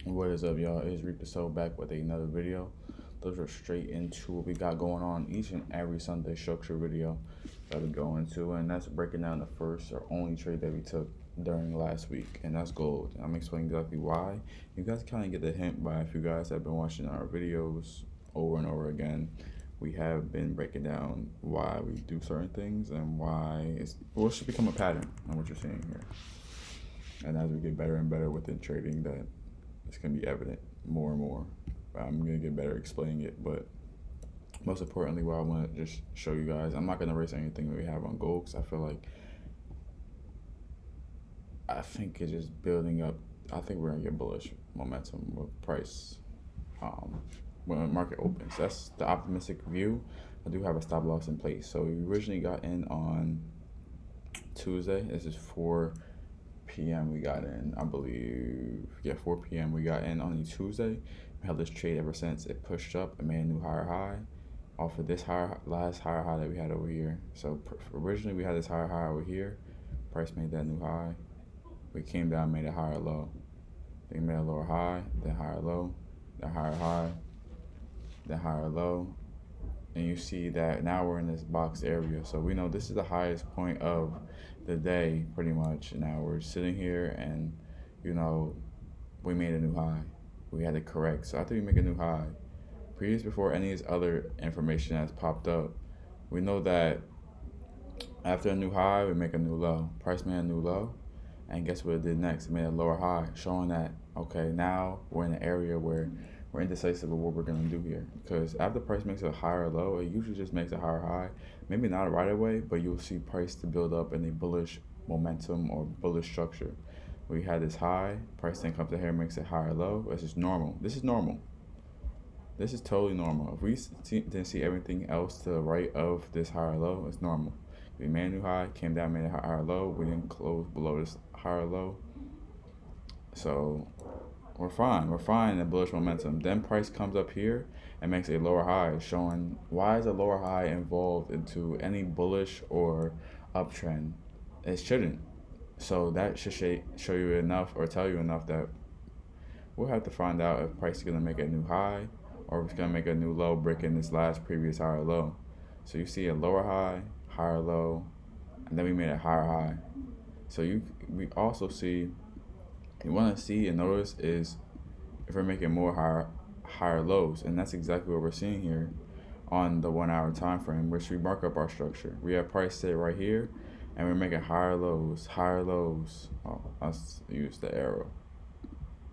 What is up, y'all? It's REAP2SOW back with another video. Those are straight into what we got going on each and every Sunday structure video that we go into, and that's breaking down the first or only trade that we took during last week, and that's gold. I'm explaining exactly why. You guys kind of get the hint by if you guys have been watching our videos over and over again. We have been breaking down why we do certain things and why it should become a pattern on what you're seeing here. And as we get better and better within trading, that it's going to be evident more and more. I'm going to get better explaining it, but most importantly, what I want to just show you guys, I'm not going to erase anything that we have on gold because I think it's just building up. I think we're going to get bullish momentum with price when the market opens. That's the optimistic view. I do have a stop loss in place. So we originally got in on Tuesday. This is 4 p.m. we got in, I believe. Yeah, 4 p.m. we got in on Tuesday. We held this trade ever since. It pushed up and made a new higher high off of this last higher high that we had over here. So originally we had this higher high over here. Price made that new high. We came down, made a higher low. Then made a lower high, then higher low, then higher high, then higher low. And you see that now we're in this box area. So we know this is the highest point of the day pretty much. Now we're sitting here and, we made a new high. We had to correct. So after we make a new high, previous before any of this other information has popped up, we know that after a new high, we make a new low. Price made a new low. And guess what it did next? It made a lower high, showing that, okay, now we're in an area where we're indecisive of what we're going to do here. Because after price makes a higher low, it usually just makes a higher high. Maybe not right away, but you'll see price to build up in a bullish momentum or bullish structure. We had this high, price then comes to here, makes a higher low. This is normal. This is normal. This is totally normal. If we didn't see everything else to the right of this higher low, it's normal. We made a new high, came down, made a higher low. We didn't close below this higher low. So we're fine. We're fine in the bullish momentum. Then price comes up here and makes a lower high, showing why is a lower high involved into any bullish or uptrend? It shouldn't. So that should show you enough or tell you enough that we'll have to find out if price is going to make a new high or if it's going to make a new low, breaking this last previous higher low. So you see a lower high, higher low, and then we made a higher high. So we also see, you want to see and notice is if we're making more higher lows, and that's exactly what we're seeing here on the 1 hour time frame, which we mark up our structure. We have price stay right here, and we're making higher lows. Oh, let's use the arrow.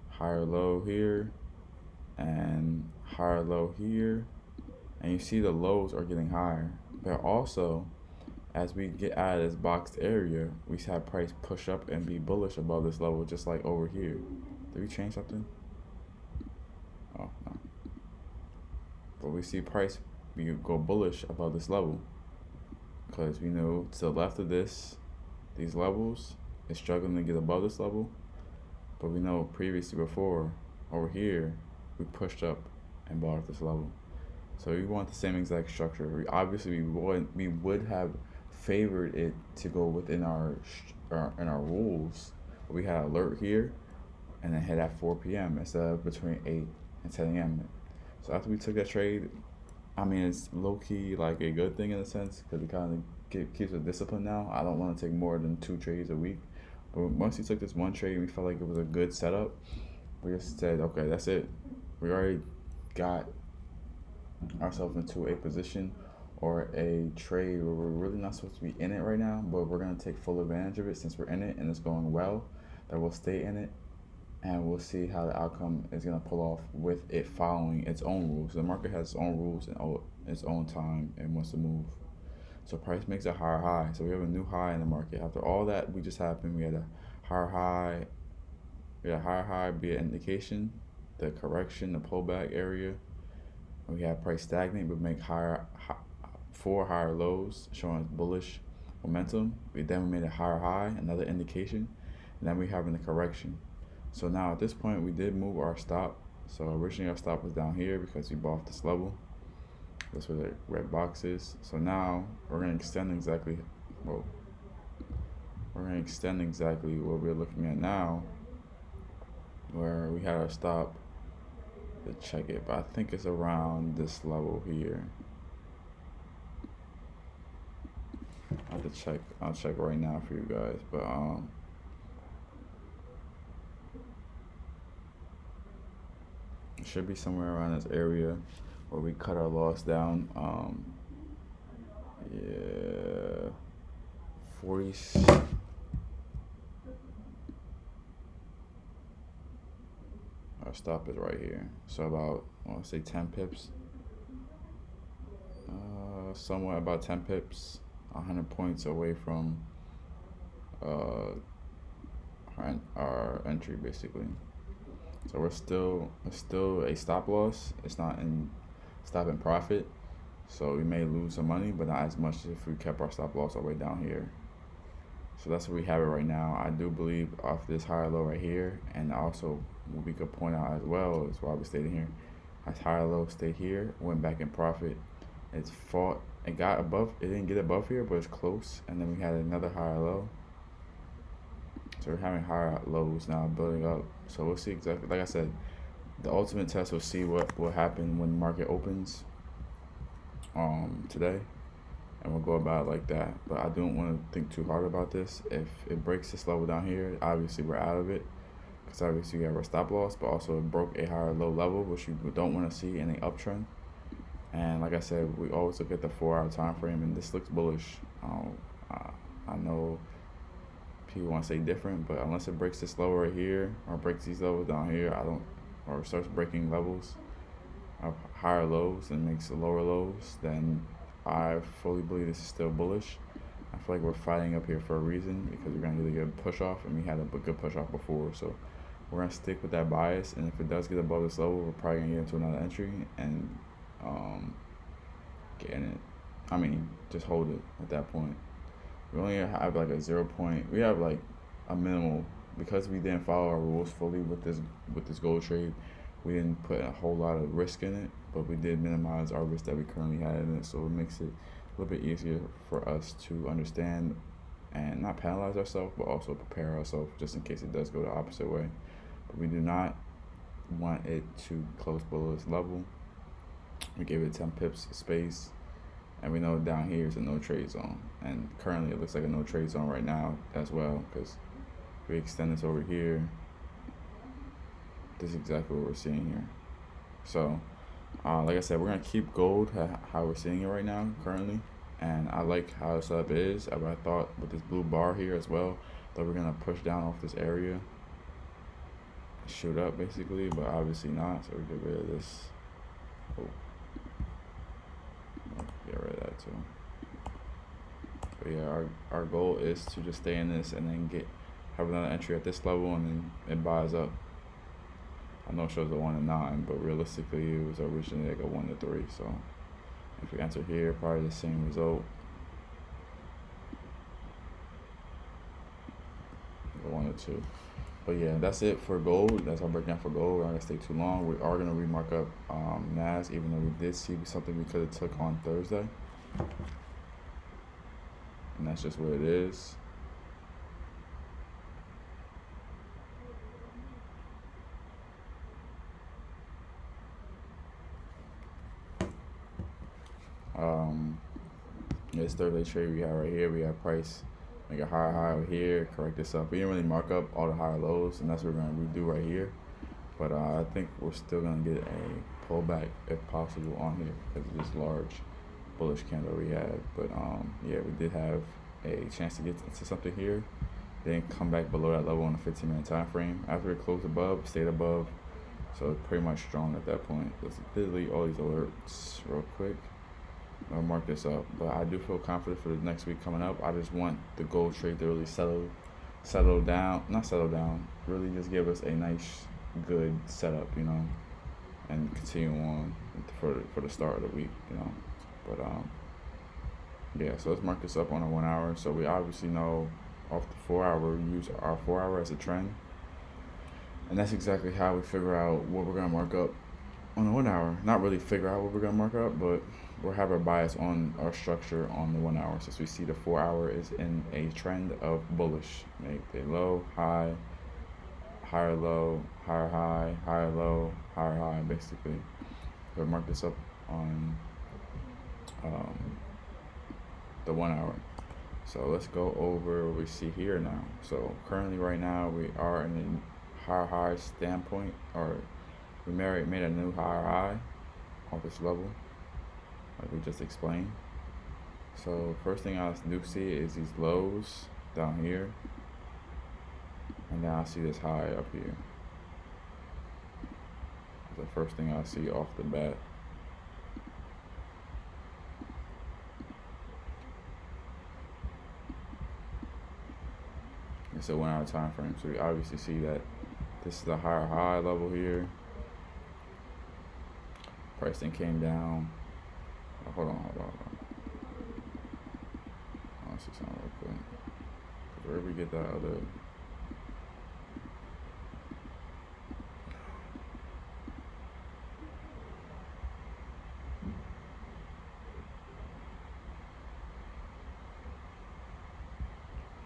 Higher low here, and higher low here, and you see the lows are getting higher. But also, as we get out of this boxed area, we have price push up and be bullish above this level, just like over here. Did we change something? Oh, no. But we see price go bullish above this level because we know to the left of these levels, it's struggling to get above this level. But we know previously before, over here, we pushed up and bought at this level. So we want the same exact structure. We would have favored it to go within our rules. But we had alert here and then hit at 4 p.m. instead of between 8 and 10 a.m. So after we took that trade, I mean, it's low-key like a good thing in a sense because it kind of keeps us disciplined now. I don't want to take more than 2 trades a week. But once we took this one trade, we felt like it was a good setup. We just said, okay, that's it. We already got ourselves into a position or a trade where we're really not supposed to be in it right now, but we're going to take full advantage of it since we're in it and it's going well, that we'll stay in it, and we'll see how the outcome is going to pull off with it following its own rules. The market has its own rules and its own time and wants to move. So price makes a higher high. So we have a new high in the market. After all that we just happened, we had a higher high. We had a higher high be an indication, the correction, the pullback area. We have price stagnate, but make 4 higher lows, showing bullish momentum. Then we made a higher high, another indication, and then we having the correction. So now at this point, we did move our stop. So originally our stop was down here because we bought this level. That's where the red box is. So now we're going to extend exactly, what we're looking at now where we had our stop to check it, but I think it's around this level here. I have to check. I'll check right now for you guys, but it should be somewhere around this area where we cut our loss down. Yeah, 40. Our stop is right here. So about, I want to say 10 pips. Somewhere about 10 pips, 100 points away from our entry, basically. So it's still a stop loss. It's not in stop and profit. So we may lose some money, but not as much as if we kept our stop loss all the way down here. So that's where we have it right now. I do believe off this higher low right here, and also what we could point out as well is why we stayed in here. As higher low stayed here, went back in profit. It's fought, it got above, it didn't get above here, but it's close. And then we had another higher low. So we're having higher lows now building up. So we'll see exactly, like I said, the ultimate test will see what will happen when the market opens today. And we'll go about it like that. But I don't want to think too hard about this. If it breaks this level down here, obviously we're out of it. Because obviously we have our stop loss, but also it broke a higher low level, which you don't want to see in an uptrend. And like I said, we always look at the 4-hour time frame, and this looks bullish. I know people want to say different, but unless it breaks this low right here or breaks these levels down here, or starts breaking levels of higher lows and makes lower lows, then I fully believe this is still bullish. I feel like we're fighting up here for a reason, because we're going to get a push off, and we had a good push off before. So we're going to stick with that bias, and if it does get above this level, we're probably going to get into another entry and get in it. I mean, just hold it at that point. We only have like a 0 point. We have like a minimal, because we didn't follow our rules fully with this gold trade. We didn't put a whole lot of risk in it, but we did minimize our risk that we currently had in it. So it makes it a little bit easier for us to understand and not penalize ourselves, but also prepare ourselves just in case it does go the opposite way. But we do not want it to close below this level. We gave it 10 pips space, and we know down here is a no trade zone, and currently it looks like a no trade zone right now as well, because if we extend this over here, this is exactly what we're seeing here. So like I said, we're gonna keep gold how we're seeing it right now currently, and I like how the setup is. I thought with this blue bar here as well that we're gonna push down off this area, shoot up basically, but obviously not. So we get rid of this. Oh. Get rid of that too. But yeah, our goal is to just stay in this and then have another entry at this level, and then it buys up. I know it shows a 1 to 9, but realistically it was originally like a 1 to 3. So if we enter here, probably the same result. A 1 to 2. But yeah, that's it for gold. That's our breakdown for gold. We're not gonna stay too long. We are gonna remark up NAS, even though we did see something we could have took on Thursday. And that's just what it is. This Thursday trade we have right here, we have price make a higher high over here, correct this up. We didn't really mark up all the higher lows, and that's what we're gonna redo right here. But I think we're still gonna get a pullback if possible on here because of this large bullish candle we had. But yeah, we did have a chance to get into something here. Then come back below that level on the 15-minute time frame. After it closed above, stayed above, so it's pretty much strong at that point. Let's delete all these alerts real quick. I'll mark this up, but I do feel confident for the next week coming up. I just want the gold trade to really settle down, really just give us a nice, good setup, you know, and continue on for the start of the week, you know. But yeah, so let's mark this up on a 1 hour. So we obviously know off the 4 hour, we use our 4 hour as a trend, and that's exactly how we figure out what we're gonna mark up on the 1 hour. Not really figure out what we're gonna mark up, but we'll have our bias on our structure on the 1 hour, since we see the 4 hour is in a trend of bullish. Make a low, high, higher low, higher high, higher low, higher high, basically. We'll mark this up on um, the 1 hour. So let's go over what we see here now. So currently right now we are in a higher high standpoint, or we made a new higher high off this level, like we just explained. So first thing I do see is these lows down here, and then I see this high up here. The first thing I see off the bat. It's a 1 hour time frame, so we obviously see that this is a higher high level here. Price then came down. Oh, hold on. I want to see something real quick. Where did we get that other?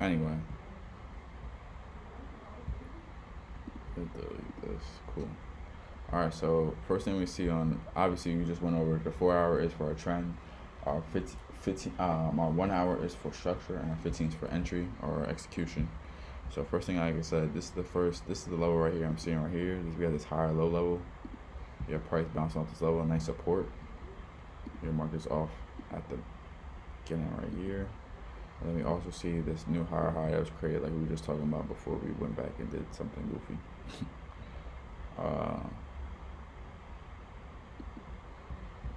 Anyway. Let's delete this. Cool. Alright, so first thing we see on, obviously we just went over the 4 hour is for a trend, our 15 our 1 hour is for structure, and our 15 is for entry or execution. So first thing, like I said, this is the level right here I'm seeing right here. We have this higher low level. You have price bouncing off this level, a nice support. Your market's off at the beginning right here. And then we also see this new higher high that was created, like we were just talking about before we went back and did something goofy.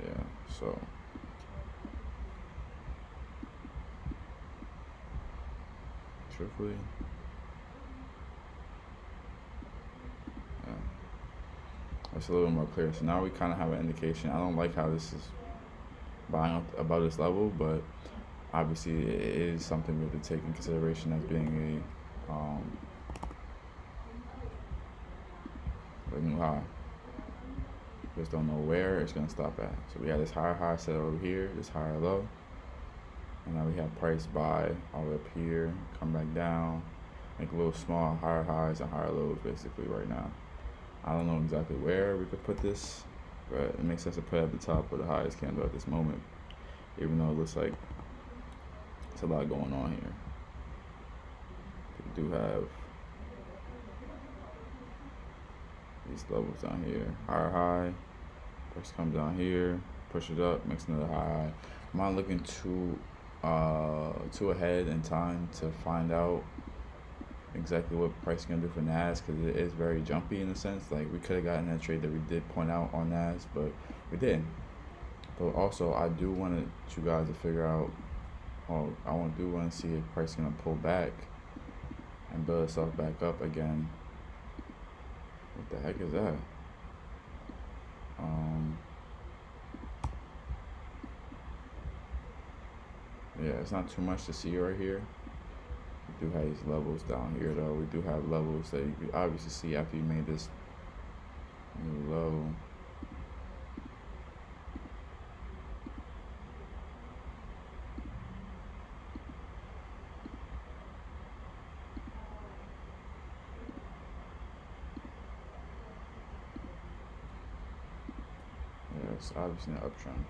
Yeah, so truthfully, yeah, it's a little more clear. So now we kind of have an indication. I don't like how this is buying up above this level, but obviously it is something we have to take in consideration as being a new high. Just don't know where it's gonna stop at. So we have this higher high set over here, this higher low, and now we have price buy all the way up here, come back down, make a little small higher highs and higher lows basically right now. I don't know exactly where we could put this, but it makes sense to put it at the top of the highest candle at this moment, even though it looks like it's a lot going on here. We do have these levels down here, higher high, price comes down here, push it up, makes another high. I'm not looking too ahead in time to find out exactly what price is gonna do for NAS, because it is very jumpy in a sense. Like we could have gotten that trade that we did point out on NAS, but we didn't. But also I do want you guys to figure out, I want to see if price is gonna pull back and build itself back up again. What the heck is that? Yeah, it's not too much to see right here. We do have these levels down here though. We do have levels that you can obviously see after you made this new low. Yeah, it's obviously an uptrend.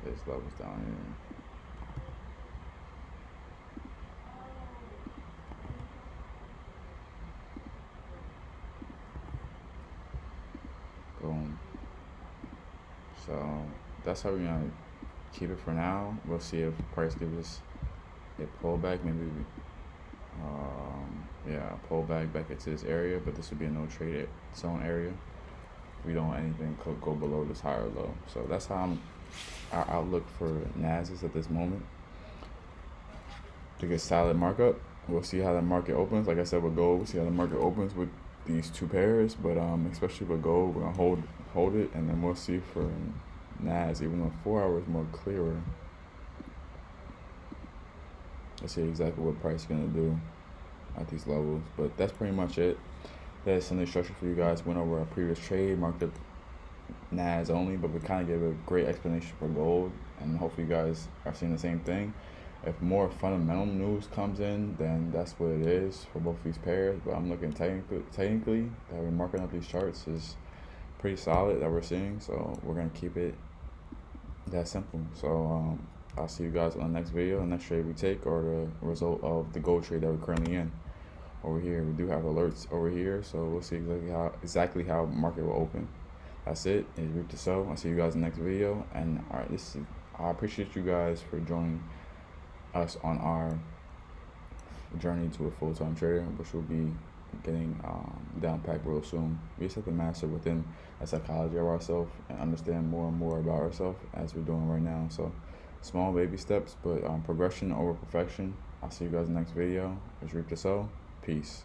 There's levels down here. Boom. So that's how we're gonna keep it for now. We'll see if price gives us a pullback, maybe pull back into this area, but this would be a no trade zone area. We don't want anything could go below this higher low. So that's how our outlook for NAS is at this moment. To get solid markup, we'll see how the market opens. Like I said with gold, we'll see how the market opens with these two pairs, but especially with gold, we're gonna hold it, and then we'll see for NAS, even though 4 hours more clearer. Let's see exactly what price is gonna do at these levels. But that's pretty much it. That's Sunday structure for you guys. Went over our previous trade, marked up NAS only, but we kind of gave a great explanation for gold, and hopefully you guys are seeing the same thing. If more fundamental news comes in, then that's what it is for both these pairs. But I'm looking technically that we're marking up these charts is pretty solid that we're seeing. So we're gonna keep it that simple. So I'll see you guys on the next video, the next trade we take, or the result of the gold trade that we're currently in. Over here, we do have alerts over here, so we'll see exactly how market will open. That's it. It's REAP2SOW. I'll see you guys in the next video. And all right, I appreciate you guys for joining us on our journey to a full-time trader, which will be getting down packed real soon. We just have to master within the psychology of ourselves and understand more and more about ourselves as we're doing right now. So small baby steps, but progression over perfection. I'll see you guys in the next video. It's REAP2SOW. Peace.